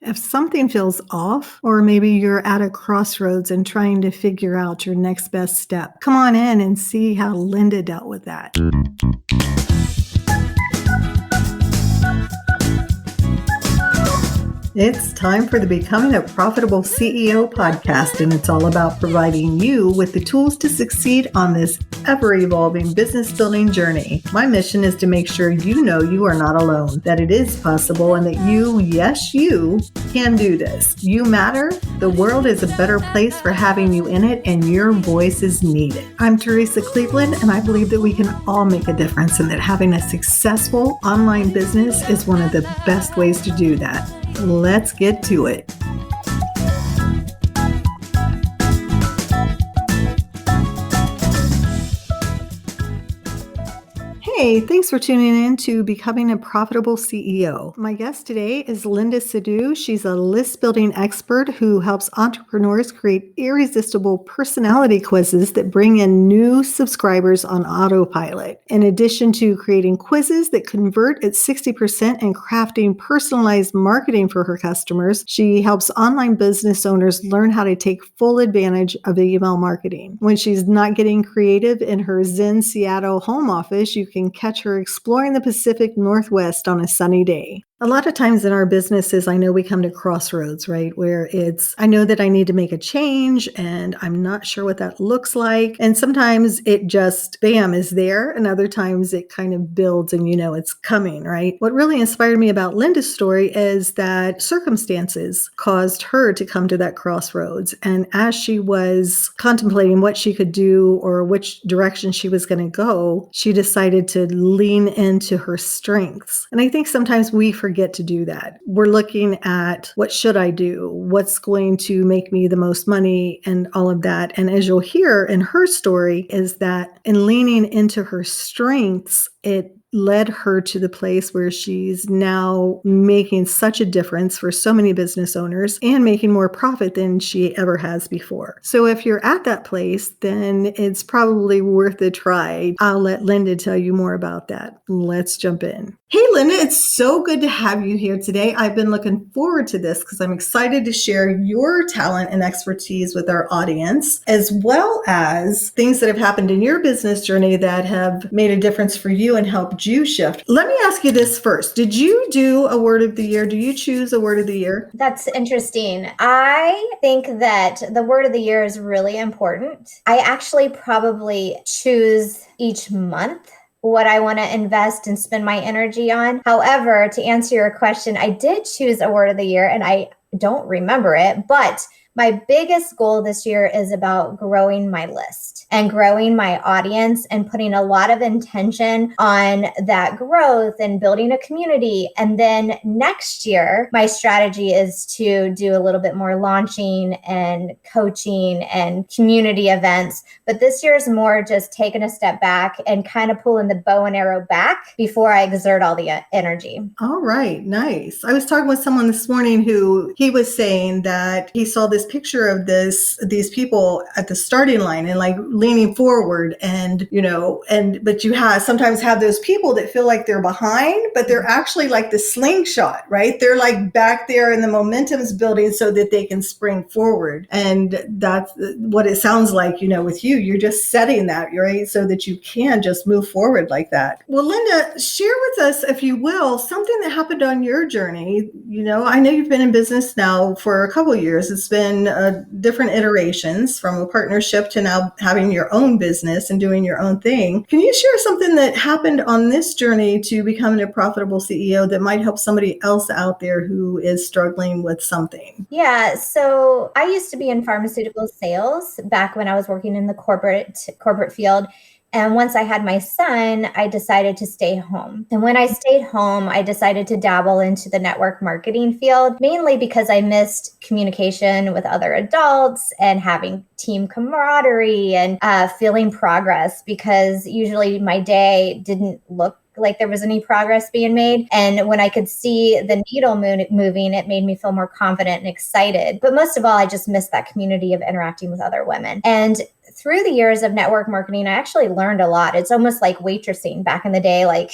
If something feels off, or maybe you're at a crossroads and trying to figure out your next best step, come on in and see how Linda dealt with that. It's time for the Becoming a Profitable CEO podcast, and it's all about providing you with the tools to succeed on this ever-evolving business-building journey. My mission is to make sure you know you are not alone, that it is possible, and that you, yes, you, can do this. You matter. The world is a better place for having you in it, and your voice is needed. I'm Teresa Cleveland, and I believe that we can all make a difference, and that having a successful online business is one of the best ways to do that. Let's get to it. Hey, thanks for tuning in to Becoming a Profitable CEO. My guest today is Linda Sidhu. She's a list building expert who helps entrepreneurs create irresistible personality quizzes that bring in new subscribers on autopilot. In addition to creating quizzes that convert at 60% and crafting personalized marketing for her customers, she helps online business owners learn how to take full advantage of email marketing. When she's not getting creative in her Zen Seattle home office, you can catch her exploring the Pacific Northwest on a sunny day. A lot of times in our businesses, I know we come to crossroads, right? Where I know that I need to make a change and I'm not sure what that looks like. And sometimes it just, bam, is there. And other times it kind of builds and it's coming, right? What really inspired me about Linda's story is that circumstances caused her to come to that crossroads. And as she was contemplating what she could do or which direction she was going to go, she decided to lean into her strengths. And I think sometimes we forget to do that. We're looking at what should I do? What's going to make me the most money and all of that. And as you'll hear in her story is that in leaning into her strengths, it led her to the place where she's now making such a difference for so many business owners and making more profit than she ever has before. So if you're at that place, then it's probably worth a try. I'll let Linda tell you more about that. Let's jump in. Hey, Linda, it's so good to have you here today. I've been looking forward to this because I'm excited to share your talent and expertise with our audience, as well as things that have happened in your business journey that have made a difference for you and helped you shift. Let me ask you this first. Did you do a word of the year? Do you choose a word of the year? That's interesting. I think that the word of the year is really important. I actually probably choose each month what I want to invest and spend my energy on. However, to answer your question, I did choose a word of the year and I don't remember it, but my biggest goal this year is about growing my list and growing my audience and putting a lot of intention on that growth and building a community. And then next year, my strategy is to do a little bit more launching and coaching and community events. But this year is more just taking a step back and kind of pulling the bow and arrow back before I exert all the energy. All right, nice. I was talking with someone this morning who he was saying that he saw this picture of these people at the starting line and like leaning forward but you sometimes have those people that feel like they're behind, but they're actually like the slingshot, right? They're like back there and the momentum's building so that they can spring forward. And that's what it sounds like, with you, you're just setting that, right? So that you can just move forward like that. Well, Linda, share with us, if you will, something that happened on your journey. I know you've been in business now for a couple of years. It's been different iterations from a partnership to now having your own business and doing your own thing. Can you share something that happened on this journey to becoming a profitable CEO that might help somebody else out there who is struggling with something? Yeah. So I used to be in pharmaceutical sales back when I was working in the corporate field. And once I had my son, I decided to stay home. And when I stayed home, I decided to dabble into the network marketing field, mainly because I missed communication with other adults and having team camaraderie and feeling progress, because usually my day didn't look like there was any progress being made. And when I could see the needle moving, it made me feel more confident and excited. But most of all, I just missed that community of interacting with other women. And through the years of network marketing, I actually learned a lot. It's almost like waitressing back in the day. Like,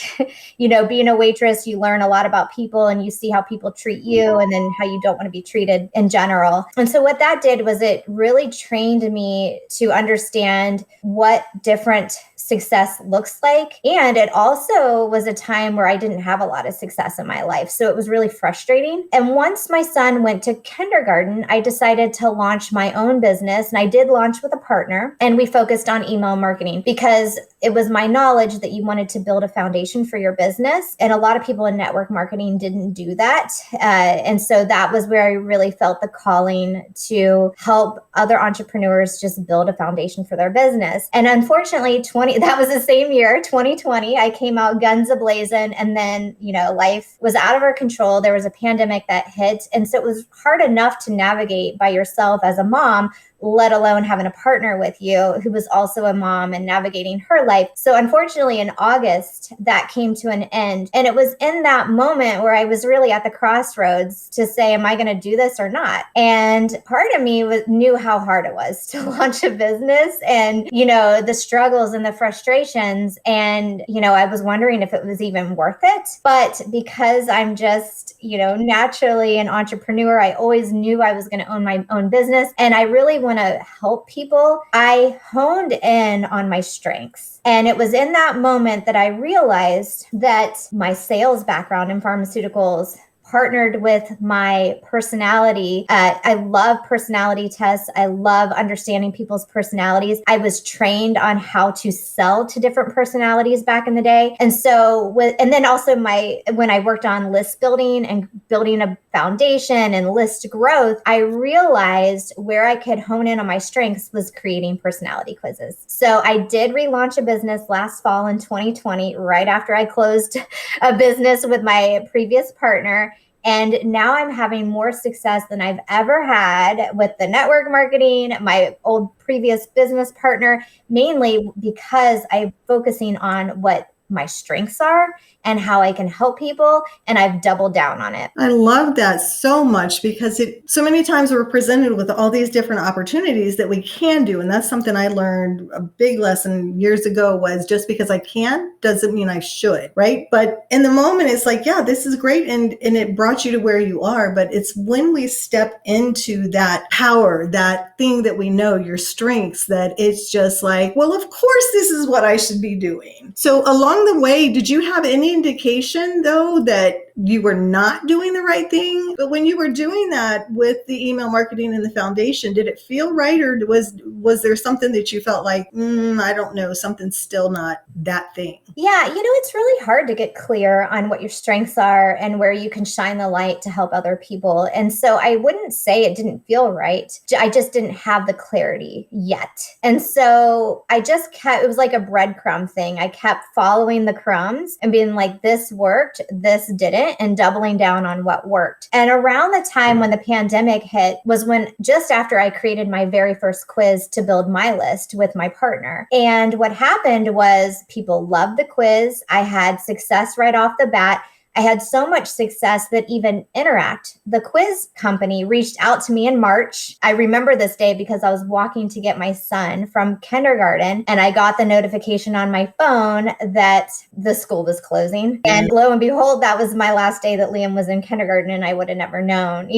being a waitress, you learn a lot about people and you see how people treat you and then how you don't want to be treated in general. And so what that did was it really trained me to understand what different success looks like. And it also was a time where I didn't have a lot of success in my life. So it was really frustrating. And once my son went to kindergarten, I decided to launch my own business. And I did launch with a partner, and we focused on email marketing because it was my knowledge that you wanted to build a foundation for your business. And a lot of people in network marketing didn't do that. And so that was where I really felt the calling to help other entrepreneurs just build a foundation for their business. And unfortunately, that was the same year, 2020, I came out guns a-blazing, and then, life was out of our control. There was a pandemic that hit. And so it was hard enough to navigate by yourself as a mom, let alone having a partner with you who was also a mom and navigating her life. So unfortunately, in August, that came to an end. And it was in that moment where I was really at the crossroads to say, am I going to do this or not? And part of me knew how hard it was to launch a business and, the struggles and the frustrations. And, I was wondering if it was even worth it. But because I'm just, naturally an entrepreneur, I always knew I was going to own my own business. And I really want to help people. I honed in on my strengths. And it was in that moment that I realized that my sales background in pharmaceuticals partnered with my personality. I love personality tests. I love understanding people's personalities. I was trained on how to sell to different personalities back in the day. And so, and then also when I worked on list building and building a foundation and list growth, I realized where I could hone in on my strengths was creating personality quizzes. So I did relaunch a business last fall in 2020, right after I closed a business with my previous partner. And now I'm having more success than I've ever had with the network marketing, my old previous business partner, mainly because I'm focusing on what my strengths are and how I can help people. And I've doubled down on it. I love that so much because so many times we're presented with all these different opportunities that we can do. And that's something I learned, a big lesson years ago, was just because I can doesn't mean I should, right? But in the moment, it's like, yeah, this is great. And it brought you to where you are. But it's when we step into that power, that thing that we know, your strengths, that it's just like, well, of course, this is what I should be doing. So along the way, did you have any indication, though, that you were not doing the right thing? But when you were doing that with the email marketing and the foundation, did it feel right? Or was there something that you felt like, I don't know, something's still not that thing? Yeah, it's really hard to get clear on what your strengths are and where you can shine the light to help other people. And so I wouldn't say it didn't feel right. I just didn't have the clarity yet. And so I just it was like a breadcrumb thing. I kept following the crumbs and being like, this worked, this didn't, and doubling down on what worked. And around the time when the pandemic hit was when just after I created my very first quiz to build my list with my partner. And what happened was people loved the quiz. I had success right off the bat. I had so much success that even Interact, the quiz company, reached out to me in March. I remember this day because I was walking to get my son from kindergarten and I got the notification on my phone that the school was closing. And lo and behold, that was my last day that Liam was in kindergarten, and I would have never known,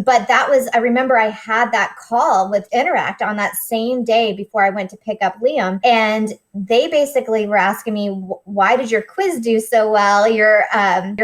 But I remember I had that call with Interact on that same day before I went to pick up Liam. And they basically were asking me, why did your quiz do so well? You're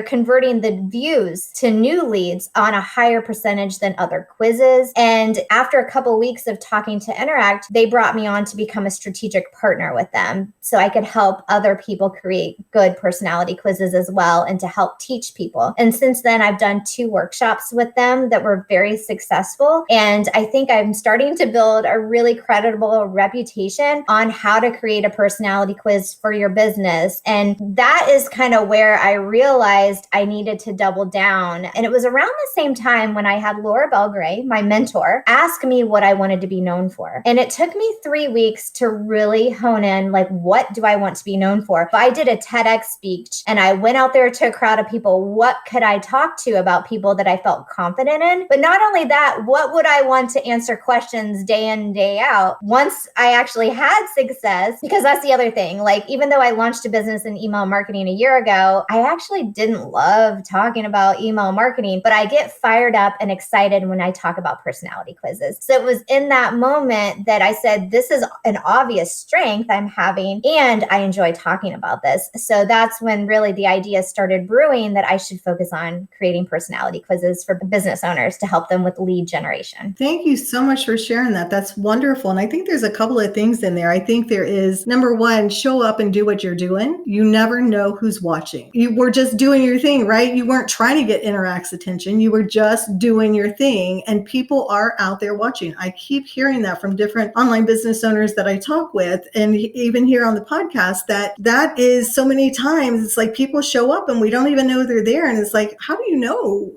converting the views to new leads on a higher percentage than other quizzes. And after a couple of weeks of talking to Interact, they brought me on to become a strategic partner with them so I could help other people create good personality quizzes as well and to help teach people. And since then, I've done 2 workshops with them that were very successful. And I think I'm starting to build a really credible reputation on how to create a personality quiz for your business. And that is kind of where I realized realized I needed to double down. And it was around the same time when I had Laura Belgray, my mentor, ask me what I wanted to be known for. And it took me 3 weeks to really hone in, like, what do I want to be known for? If I did a TEDx speech and I went out there to a crowd of people, what could I talk to about people that I felt confident in? But not only that, what would I want to answer questions day in, day out once I actually had success? Because that's the other thing. Like, even though I launched a business in email marketing a year ago, I actually didn't love talking about email marketing, but I get fired up and excited when I talk about personality quizzes. So it was in that moment that I said, this is an obvious strength I'm having, and I enjoy talking about this. So that's when really the idea started brewing that I should focus on creating personality quizzes for business owners to help them with lead generation. Thank you so much for sharing that. That's wonderful. And I think there's a couple of things in there. I think there is, number one, show up and do what you're doing. You never know who's watching. You were just doing your thing, right? You weren't trying to get Interact's attention. You were just doing your thing, and people are out there watching. I keep hearing that from different online business owners that I talk with, and even here on the podcast, that is so many times it's like people show up and we don't even know they're there. And it's like, how do you know?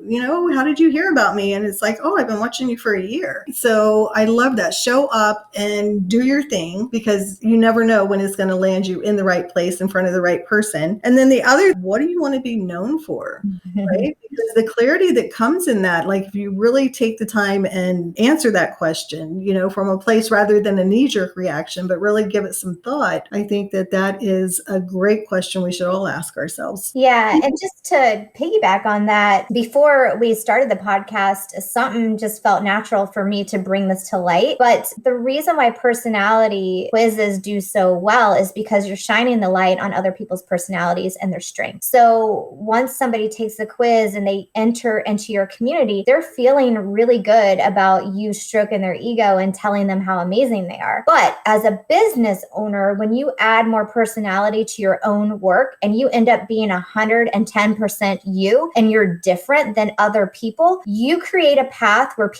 How did you hear about me? And it's like, oh, I've been watching you for a year. So I love that. Show up and do your thing, because you never know when it's going to land you in the right place in front of the right person. And then the other, what do you want to be known for? Right? Because the clarity that comes in that, like if you really take the time and answer that question, from a place rather than a knee-jerk reaction, but really give it some thought, I think that is a great question we should all ask ourselves. Yeah. And just to piggyback on that, before we started the podcast, something just felt natural for me to bring this to light. But the reason why personality quizzes do so well is because you're shining the light on other people's personalities and their strengths. So once somebody takes the quiz and they enter into your community, they're feeling really good about you stroking their ego and telling them how amazing they are. But as a business owner, when you add more personality to your own work and you end up being 110% you, and you're different than other people, you create a path where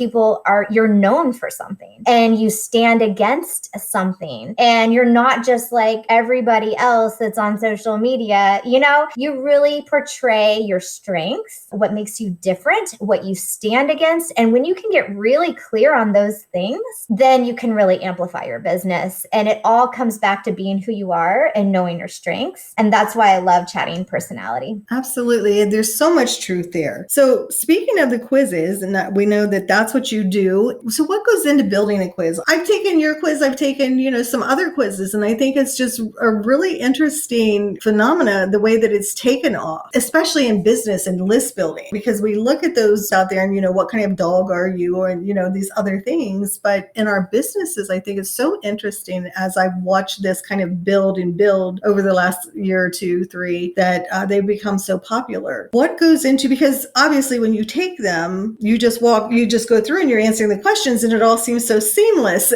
you're known for something and you stand against something, and you're not just like everybody else that's on social media. You really portray your strengths, what makes you different, what you stand against. And when you can get really clear on those things, then you can really amplify your business. And it all comes back to being who you are and knowing your strengths. And that's why I love chatting personality. Absolutely. And there's so much truth there. So speaking of the quizzes, and we know that that's what you do. So what goes into building a quiz? I've taken your quiz. I've taken, some other quizzes. And I think it's just a really interesting phenomena, the way that it's taken off, especially in business and list building, because we look at those out there and, what kind of dog are you, or, these other things. But in our businesses, I think it's so interesting as I've watched this kind of build over the last year or two, 3, that they've become so popular. What goes into, because obviously when you take them, you just go through and you're answering the questions and it all seems so seamless.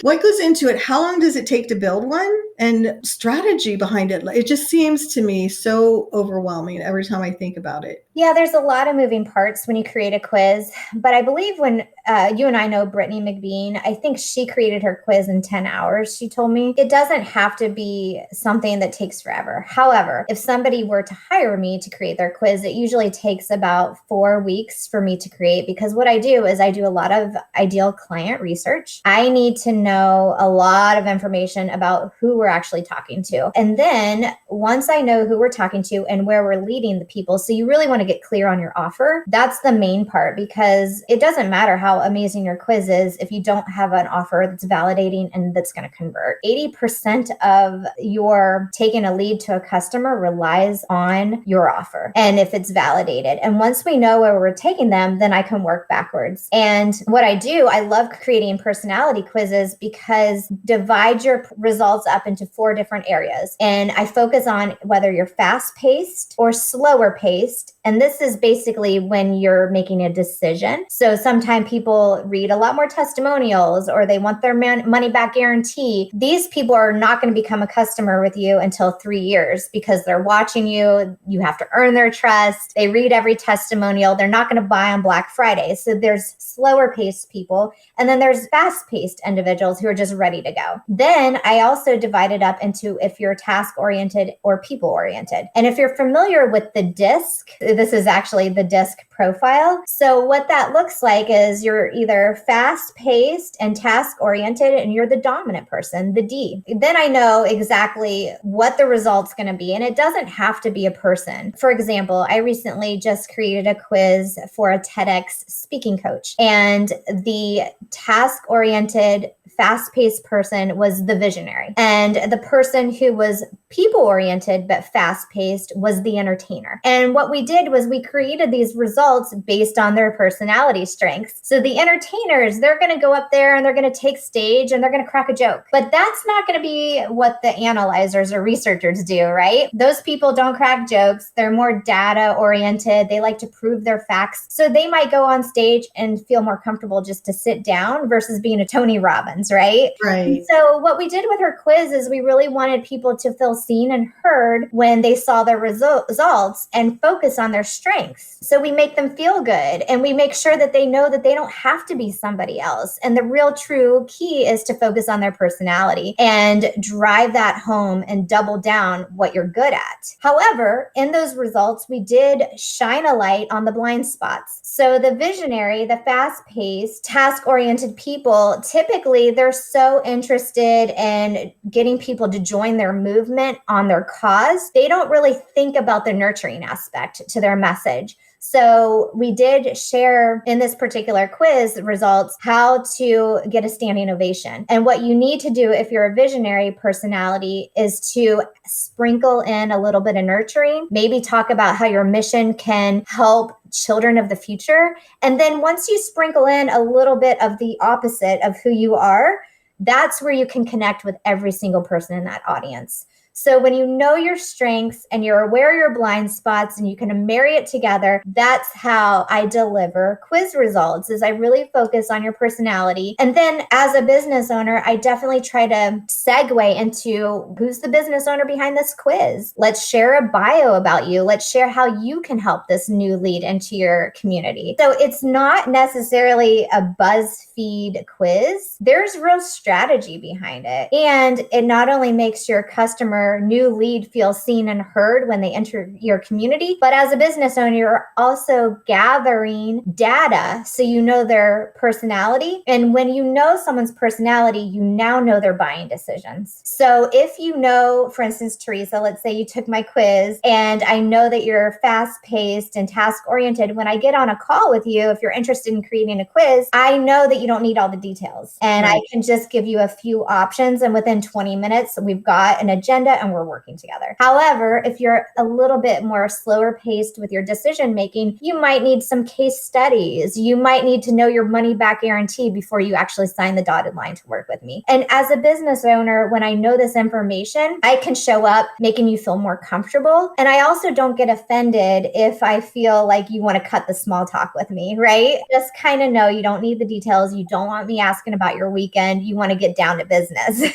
What goes into it? How long does it take to build one? And strategy behind it. It just seems to me so overwhelming every time I think about it. Yeah, there's a lot of moving parts when you create a quiz. But I believe when you and I know Brittany McBean, I think she created her quiz in 10 hours. She told me it doesn't have to be something that takes forever. However, if somebody were to hire me to create their quiz, it usually takes about 4 weeks for me to create, because what I do is I do a lot of ideal client research. I need to know a lot of information about who we're actually talking to. And then once I know who we're talking to and where we're leading the people, so you really want to get clear on your offer. That's the main part, because it doesn't matter how amazing your quiz is if you don't have an offer that's validating and that's going to convert. 80% of your taking a lead to a customer relies on your offer and if it's validated. And once we know where we're taking them, then I can work backwards. And what I do, I love creating personality quizzes because divide your results up into 4 different areas. And I focus on whether you're fast-paced or slower paced. And this is basically when you're making a decision. So sometimes people read a lot more testimonials, or they want their money back guarantee. These people are not going to become a customer with you until 3 years, because they're watching you. You have to earn their trust. They read every testimonial. They're not going to buy on Black Friday. So there's slower paced people. And then there's fast paced individuals who are just ready to go. Then I also divide divided up into if you're task oriented or people oriented. And if you're familiar with the DISC, this is actually the DISC profile. So what that looks like is you're either fast paced and task oriented, and you're the dominant person, the D. Then I know exactly what the result's going to be. And it doesn't have to be a person. For example, I recently just created a quiz for a TEDx speaking coach, and the task oriented, fast paced person was the visionary. And the person who was people oriented but fast paced was the entertainer. And what we did was we created these results based on their personality strengths. So the entertainers, they're going to go up there and they're going to take stage and they're going to crack a joke. But that's not going to be what the analyzers or researchers do, right? Those people don't crack jokes. They're more data oriented. They like to prove their facts. So they might go on stage and feel more comfortable just to sit down versus being a Tony Robbins, right? Right. So what we did with her quiz is we really wanted people to feel seen and heard when they saw their results and focus on their strengths. So we make them feel good, and we make sure that they know that they don't have to be somebody else. And the real true key is to focus on their personality and drive that home and double down what you're good at. However, in those results, we did shine a light on the blind spots. So the visionary, the fast-paced, task-oriented people, typically they're so interested in getting people to join their movement on their cause. They don't really think about the nurturing aspect to their message. So we did share in this particular quiz results how to get a standing ovation. And what you need to do if you're a visionary personality is to sprinkle in a little bit of nurturing, maybe talk about how your mission can help children of the future. And then once you sprinkle in a little bit of the opposite of who you are, that's where you can connect with every single person in that audience. So when you know your strengths and you're aware of your blind spots and you can marry it together, that's how I deliver quiz results, is I really focus on your personality. And then as a business owner, I definitely try to segue into who's the business owner behind this quiz. Let's share a bio about you. Let's share how you can help this new lead into your community. So it's not necessarily a BuzzFeed quiz. There's real strategy behind it. And it not only makes your customer new lead feel seen and heard when they enter your community, but as a business owner, you're also gathering data so you know their personality. And when you know someone's personality, you now know their buying decisions. So if you know, for instance, Teresa, let's say you took my quiz and I know that you're fast-paced and task-oriented. When I get on a call with you, if you're interested in creating a quiz, I know that you don't need all the details. And I can just give you a few options. And within 20 minutes, we've got an agenda and we're working together. However, if you're a little bit more slower paced with your decision making, you might need some case studies. You might need to know your money back guarantee before you actually sign the dotted line to work with me. And as a business owner, when I know this information, I can show up making you feel more comfortable. And I also don't get offended if I feel like you want to cut the small talk with me, right? Just kind of know you don't need the details. You don't want me asking about your weekend. You want to get down to business.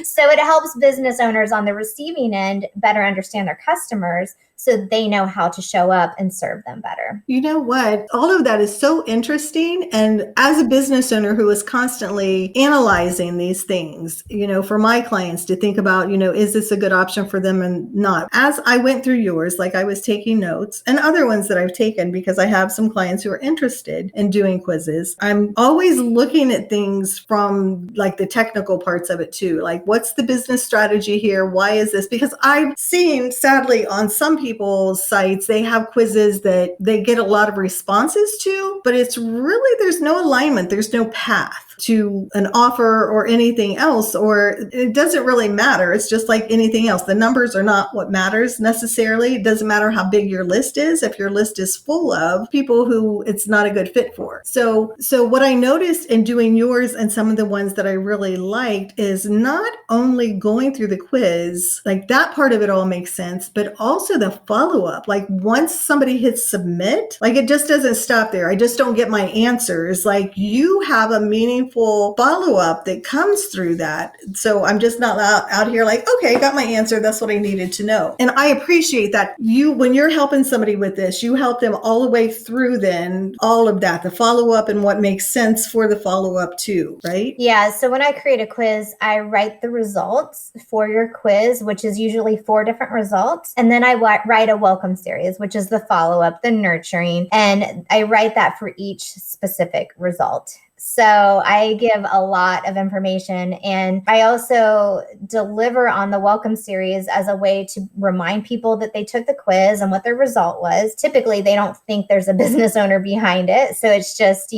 So it helps business owners on the receiving end better understand their customers so they know how to show up and serve them better. You know what? All of that is so interesting. And as a business owner who is constantly analyzing these things, for my clients to think about, is this a good option for them and not? As I went through yours, like I was taking notes and other ones that I've taken because I have some clients who are interested in doing quizzes. I'm always looking at things from like the technical parts of it too. Like, what's the business strategy here? Why is this? Because I've seen, sadly, on some people's sites, they have quizzes that they get a lot of responses to, but it's really, there's no alignment. There's no path to an offer or anything else, or it doesn't really matter. It's just like anything else. The numbers are not what matters necessarily. It doesn't matter how big your list is if your list is full of people who it's not a good fit for. So what I noticed in doing yours and some of the ones that I really liked is not only going through the quiz, like that part of it all makes sense, but also the follow-up. Like once somebody hits submit, like it just doesn't stop there. I just don't get my answers. Like you have a meaningful meaningful follow-up that comes through that. So I'm just not out here like, okay, I got my answer. That's what I needed to know. And I appreciate that when you're helping somebody with this, you help them all the way through then all of that, the follow-up and what makes sense for the follow-up too, right? Yeah. So when I create a quiz, I write the results for your quiz, which is usually 4 different results. And then I write a welcome series, which is the follow-up, the nurturing. And I write that for each specific result. So I give a lot of information, and I also deliver on the welcome series as a way to remind people that they took the quiz and what their result was. Typically, they don't think there's a business owner behind it. So it's just,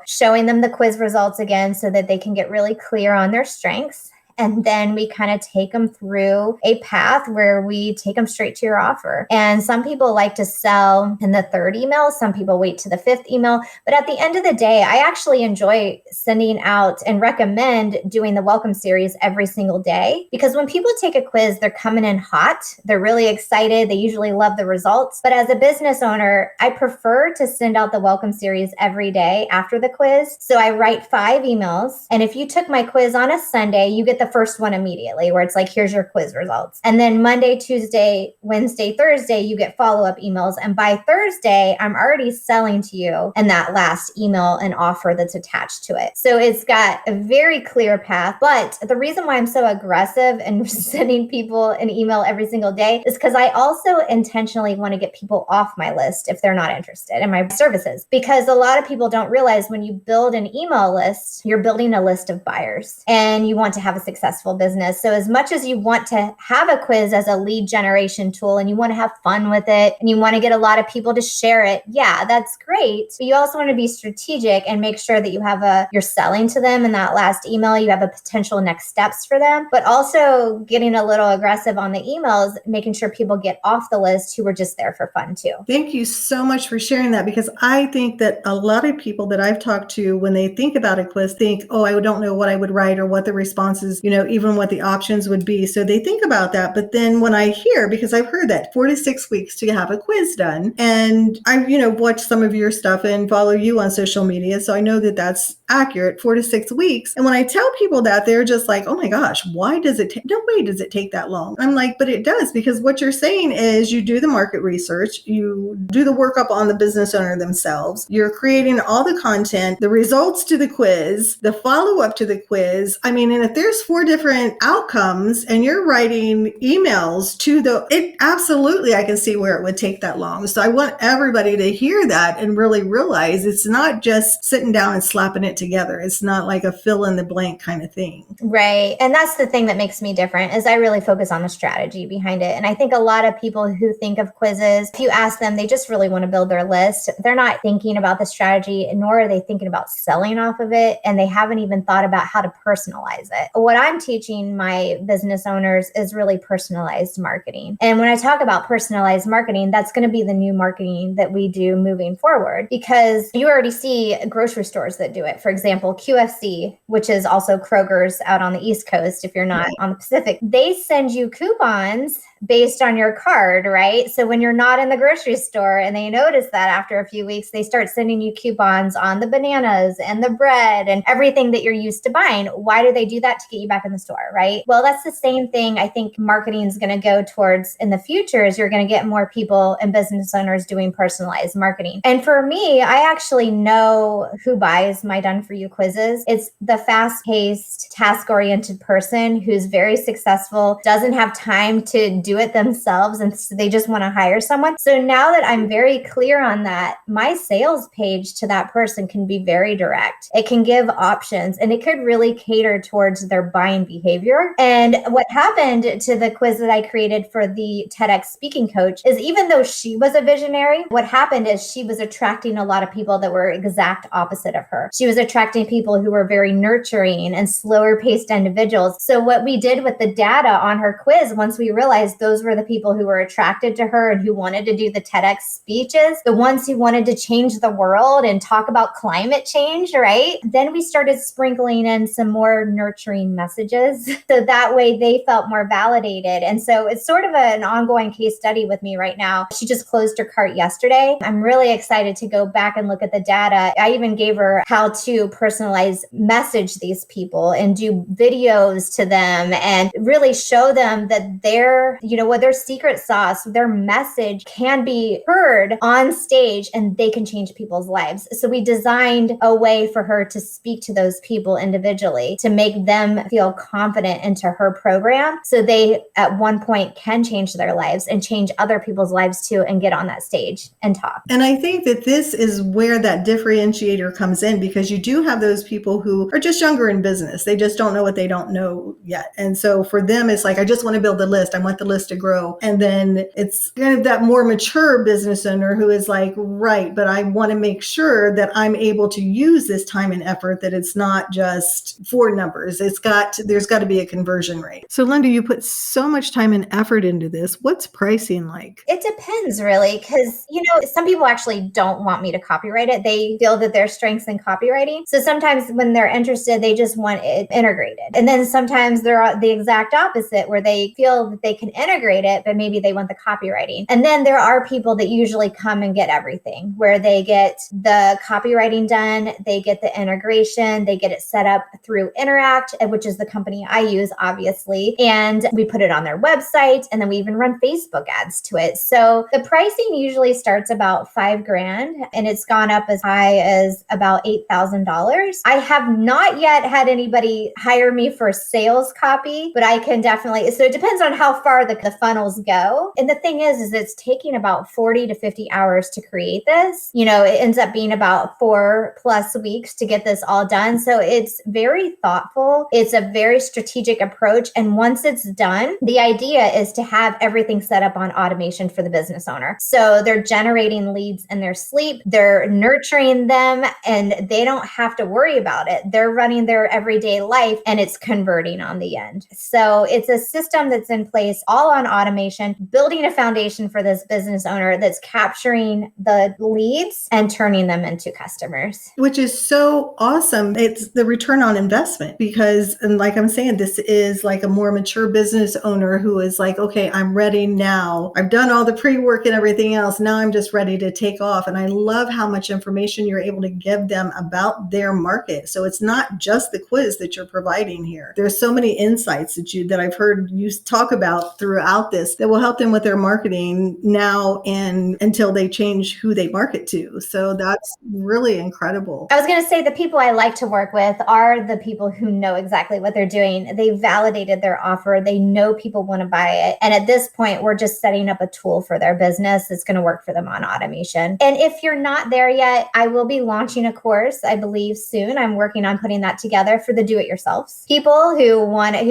showing them the quiz results again so that they can get really clear on their strengths. And then we kind of take them through a path where we take them straight to your offer. And some people like to sell in the 3rd email. Some people wait to the 5th email. But at the end of the day, I actually enjoy sending out and recommend doing the welcome series every single day. Because when people take a quiz, they're coming in hot. They're really excited. They usually love the results. But as a business owner, I prefer to send out the welcome series every day after the quiz. So I write 5 emails. And if you took my quiz on a Sunday, you get the first one immediately, where it's like, here's your quiz results. And then Monday, Tuesday, Wednesday, Thursday, you get follow-up emails. And by Thursday, I'm already selling to you in that last email an offer that's attached to it. So it's got a very clear path. But the reason why I'm so aggressive and sending people an email every single day is because I also intentionally want to get people off my list if they're not interested in my services. Because a lot of people don't realize when you build an email list, you're building a list of buyers, and you want to have a successful business. So as much as you want to have a quiz as a lead generation tool, and you want to have fun with it, and you want to get a lot of people to share it, yeah, that's great. But you also want to be strategic and make sure that you're selling to them in that last email. You have a potential next steps for them, but also getting a little aggressive on the emails, making sure people get off the list who were just there for fun too. Thank you so much for sharing that, because I think that a lot of people that I've talked to, when they think about a quiz, think, oh, I don't know what I would write or what the responses, even what the options would be. So they think about that. But then when I hear, because I've heard that 4 to 6 weeks to have a quiz done, and I've, watched some of your stuff and follow you on social media. So I know that that's accurate, 4 to 6 weeks. And when I tell people that, they're just like, oh my gosh, why does it take, no way does it take that long? I'm like, but it does, because what you're saying is you do the market research, you do the workup on the business owner themselves, you're creating all the content, the results to the quiz, the follow-up to the quiz. I mean, and if there's 4 different outcomes and you're writing emails to it absolutely, I can see where it would take that long. So I want everybody to hear that and really realize it's not just sitting down and slapping it together. It's not like a fill in the blank kind of thing. Right. And that's the thing that makes me different, is I really focus on the strategy behind it. And I think a lot of people who think of quizzes, if you ask them, they just really want to build their list. They're not thinking about the strategy, nor are they thinking about selling off of it. And they haven't even thought about how to personalize it. What I'm teaching my business owners is really personalized marketing. And when I talk about personalized marketing, that's going to be the new marketing that we do moving forward, because you already see grocery stores that do it. For example, QFC, which is also Kroger's out on the East Coast, if you're not on the Pacific, they send you coupons based on your card, right? So when you're not in the grocery store and they notice that after a few weeks, they start sending you coupons on the bananas and the bread and everything that you're used to buying. Why do they do that? To get you back in the store, right? Well, that's the same thing I think marketing is going to go towards in the future, is you're going to get more people and business owners doing personalized marketing. And for me, I actually know who buys my Done For You quizzes. It's the fast-paced, task-oriented person who's very successful, doesn't have time to do it themselves, and so they just want to hire someone. So now that I'm very clear on that, my sales page to that person can be very direct. It can give options, and it could really cater towards their buying behavior. And what happened to the quiz that I created for the TEDx speaking coach is, even though she was a visionary, what happened is she was attracting a lot of people that were exact opposite of her. She was attracting people who were very nurturing and slower paced individuals. So what we did with the data on her quiz, once we realized realized those were the people who were attracted to her and who wanted to do the TEDx speeches, the ones who wanted to change the world and talk about climate change, right? Then we started sprinkling in some more nurturing messages so that way they felt more validated. And so it's sort of an ongoing case study with me right now. She just closed her cart yesterday. I'm really excited to go back and look at the data. I even gave her how to personalize message these people and do videos to them and really show them that their, what their secret sauce, their message can be heard on stage and they can change people's lives. So we designed a way for her to speak to those people individually to make them feel confident into her program. So they at one point can change their lives and change other people's lives too and get on that stage and talk. And I think that this is where that differentiator comes in, because you do have those people who are just younger in business. They just don't know what they don't know yet. And so for them, it's like, I just want to build the list. I want the list to grow. And then it's kind of that more mature business owner who is like, right, but I want to make sure that I'm able to use this time and effort, that it's not just for numbers. There's got to be a conversion rate. So Linda, you put so much time and effort into this. What's pricing like? It depends really, because, some people actually don't want me to copyright it. They feel that their strengths in copywriting. So sometimes when they're interested, they just want it integrated. And then sometimes they're the exact opposite, where they feel that they can integrate it, but maybe they want the copywriting. And then there are people that usually come and get everything, where they get the copywriting done, they get the integration, they get it set up through Interact, which is the company I use, obviously. And we put it on their website, and then we even run Facebook ads to it. So the pricing usually starts about $5,000, and it's gone up as high as about $8,000. I have not yet had anybody hire me for sales copy, but I can definitely, so it depends on how far the funnels go. And the thing is it's taking about 40 to 50 hours to create this. It ends up being about 4+ weeks to get this all done. So it's very thoughtful. It's a very strategic approach. And once it's done, the idea is to have everything set up on automation for the business owner. So they're generating leads in their sleep, they're nurturing them, and they don't have to worry about it. They're running their everyday life and it's converting on the end. So it's a system that's in place all on automation, building a foundation for this business owner that's capturing the leads and turning them into customers. Which is so awesome. It's the return on investment, because, and like I'm saying, this is like a more mature business owner who is like, okay, I'm ready now. I've done all the pre-work and everything else. Now I'm just ready to take off. And I love how much information you're able to give them about their market. So it's not just the quiz that you're providing here. There's so many insights that I've heard you talk about throughout this that will help them with their marketing now and until they change who they market to. So that's really incredible. I was going to say the people I like to work with are the people who know exactly what they're doing. They validated their offer. They know people want to buy it. And at this point, we're just setting up a tool for their business that's going to work for them on automation. And if you're not there yet, I will be launching a course, I believe soon. I'm working on putting that together for the do-it-yourselfs. People who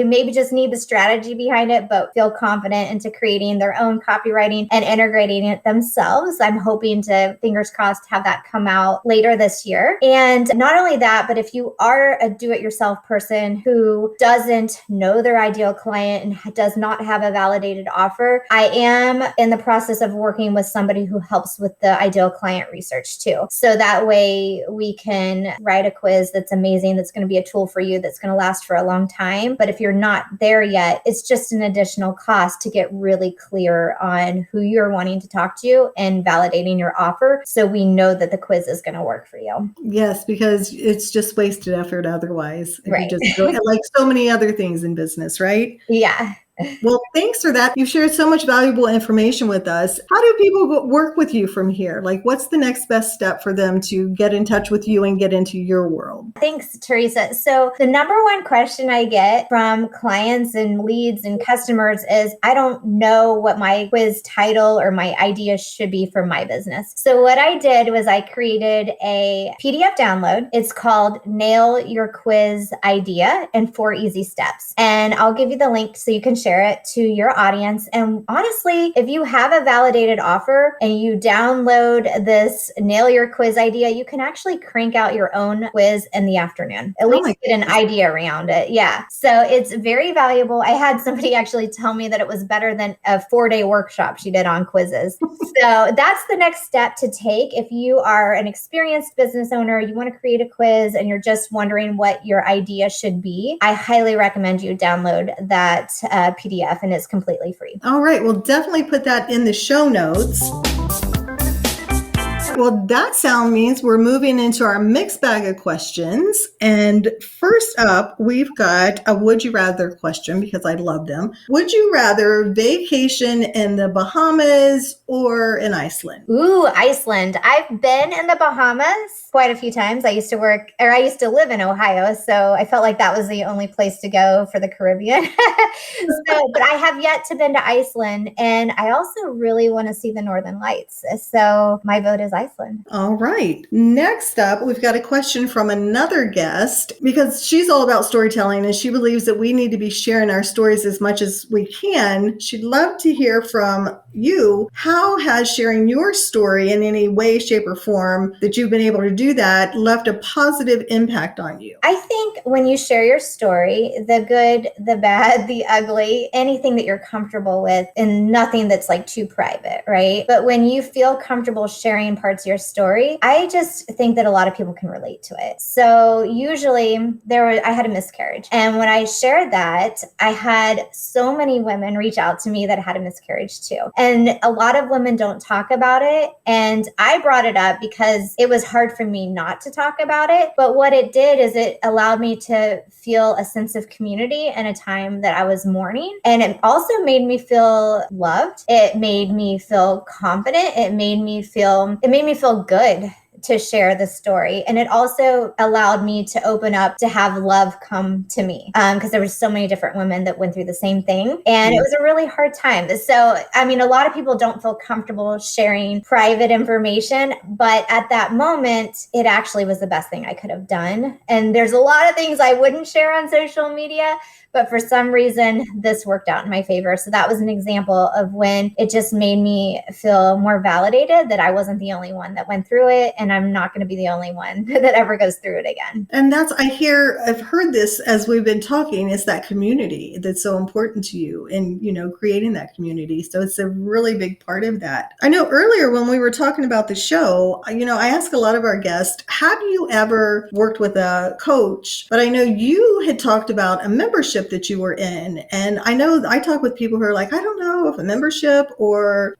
maybe just need the strategy behind it, but feel confident into creating their own copywriting and integrating it themselves. I'm hoping to, fingers crossed, have that come out later this year. And not only that, but if you are a do-it-yourself person who doesn't know their ideal client and does not have a validated offer, I am in the process of working with somebody who helps with the ideal client research too. So that way we can write a quiz that's amazing, that's going to be a tool for you, that's going to last for a long time. But if you're not there yet, it's just an additional cost to get really clear on who you're wanting to talk to and validating your offer, so we know that the quiz is going to work for you. Yes, because it's just wasted effort otherwise. If right. You just go, like so many other things in business, right? Yeah. Well, thanks for that. You've shared so much valuable information with us. How do people work with you from here? Like, what's the next best step for them to get in touch with you and get into your world? Thanks, Teresa. So the number one question I get from clients and leads and customers is, I don't know what my quiz title or my idea should be for my business. So what I did was I created a PDF download. It's called Nail Your Quiz Idea in 4 Easy Steps. And I'll give you the link so you can share it to your audience. And honestly, if you have a validated offer and you download this nail your quiz idea, you can actually crank out your own quiz in the afternoon. At least get an idea around it. Yeah. So it's very valuable. I had somebody actually tell me that it was better than a 4-day workshop she did on quizzes. So that's the next step to take. If you are an experienced business owner, you want to create a quiz and you're just wondering what your idea should be, I highly recommend you download that PDF, and it's completely free. All right. We'll definitely put that in the show notes. Well, that sound means we're moving into our mixed bag of questions. And first up, we've got a would you rather question because I love them. Would you rather vacation in the Bahamas or in Iceland? Ooh, Iceland. I've been in the Bahamas quite a few times. I used to live in Ohio, so I felt like that was the only place to go for the Caribbean. But I have yet to been to Iceland, and I also really want to see the Northern Lights. So my vote is Iceland. All right. Next up, we've got a question from another guest because she's all about storytelling and she believes that we need to be sharing our stories as much as we can. She'd love to hear from you. How has sharing your story in any way, shape, or form that you've been able to do that left a positive impact on you? I think when you share your story, the good, the bad, the ugly, anything that you're comfortable with, and nothing that's like too private, right? But when you feel comfortable sharing parts of your story, I just think that a lot of people can relate to it. So usually I had a miscarriage. And when I shared that, I had so many women reach out to me that had a miscarriage too. And a lot of women don't talk about it. And I brought it up because it was hard for me not to talk about it. But what it did is it allowed me to feel a sense of community in a time that I was mourning. And it also made me feel loved. It made me feel confident. It made me feel good to share the story. And it also allowed me to open up to have love come to me because there were so many different women that went through the same thing. And it was a really hard time. So, I mean, a lot of people don't feel comfortable sharing private information, but at that moment, it actually was the best thing I could have done. And there's a lot of things I wouldn't share on social media, but for some reason, this worked out in my favor. So that was an example of when it just made me feel more validated that I wasn't the only one that went through it. And I'm not going to be the only one that ever goes through it again. And I've heard this as we've been talking, is that community that's so important to you and, creating that community. So it's a really big part of that. I know earlier when we were talking about the show, I ask a lot of our guests, have you ever worked with a coach? But I know you had talked about a membership that you were in. And I know I talk with people who are like, I don't know if a membership or,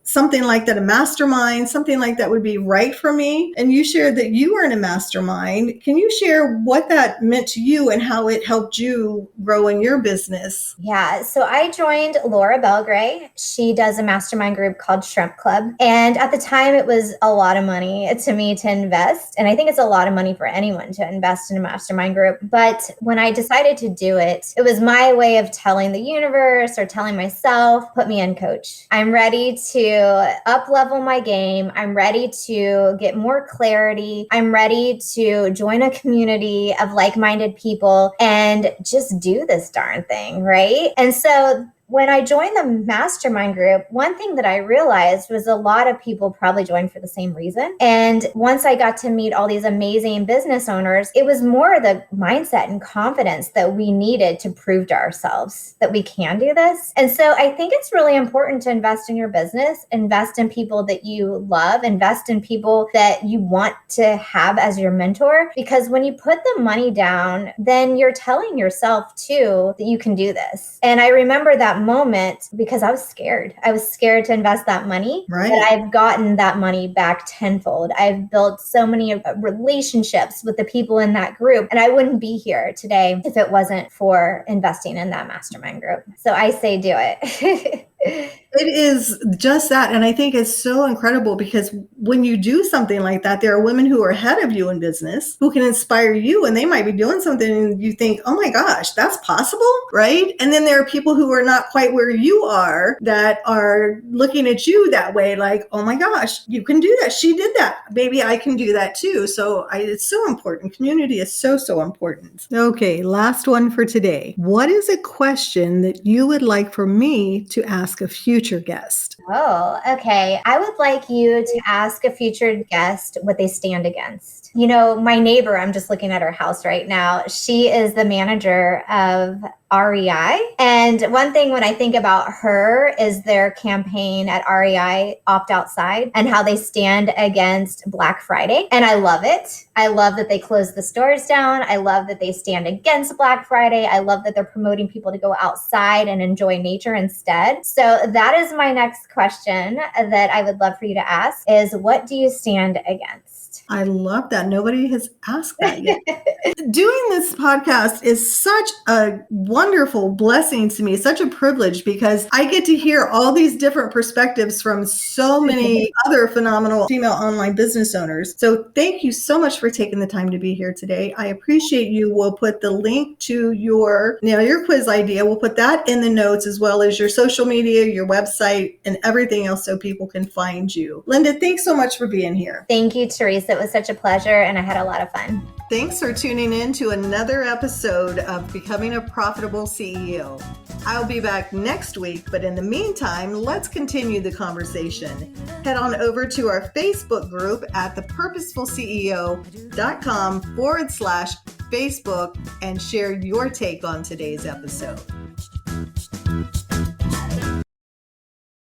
something like that, a mastermind, something like that would be right for me. And you shared that you were in a mastermind. Can you share what that meant to you and how it helped you grow in your business? Yeah. So I joined Laura Belgray. She does a mastermind group called Shrimp Club. And at the time, it was a lot of money to me to invest. And I think it's a lot of money for anyone to invest in a mastermind group. But when I decided to do it, it was my way of telling the universe or telling myself, put me in, coach. I'm ready to up level my game. I'm ready to get more clarity. I'm ready to join a community of like-minded people and just do this darn thing, right? And so when I joined the mastermind group, one thing that I realized was a lot of people probably joined for the same reason. And once I got to meet all these amazing business owners, it was more the mindset and confidence that we needed to prove to ourselves that we can do this. And so I think it's really important to invest in your business, invest in people that you love, invest in people that you want to have as your mentor. Because when you put the money down, then you're telling yourself too that you can do this. And I remember that moment because I was scared. I was scared to invest that money, right. But I've gotten that money back tenfold. I've built so many relationships with the people in that group, and I wouldn't be here today if it wasn't for investing in that mastermind group. So I say do it. It is just that. And I think it's so incredible because when you do something like that, there are women who are ahead of you in business who can inspire you, and they might be doing something and you think, oh my gosh, that's possible, right? And then there are people who are not quite where you are that are looking at you that way, like, oh my gosh, you can do that. She did that. Maybe I can do that too. So it's so important. Community is so, so important. Okay, last one for today. What is a question that you would like for me to ask a future guest? Oh, okay. I would like you to ask a future guest what they stand against. You know, my neighbor, I'm just looking at her house right now. She is the manager of REI. And one thing when I think about her is their campaign at REI, Opt Outside, and how they stand against Black Friday. And I love it. I love that they close the stores down. I love that they stand against Black Friday. I love that they're promoting people to go outside and enjoy nature instead. So that is my next question that I would love for you to ask is, what do you stand against? I love that. Nobody has asked that yet. Doing this podcast is such a wonderful blessing to me, such a privilege, because I get to hear all these different perspectives from so many other phenomenal female online business owners. So thank you so much for taking the time to be here today. I appreciate you. We'll put the link to your quiz idea. We'll put that in the notes, as well as your social media, your website, and everything else so people can find you. Linda, thanks so much for being here. Thank you, Teresa. It was such a pleasure, and I had a lot of fun. Thanks for tuning in to another episode of Becoming a Profitable CEO. I'll be back next week, but in the meantime, let's continue the conversation. Head on over to our Facebook group at thepurposefulceo.com/Facebook and share your take on today's episode.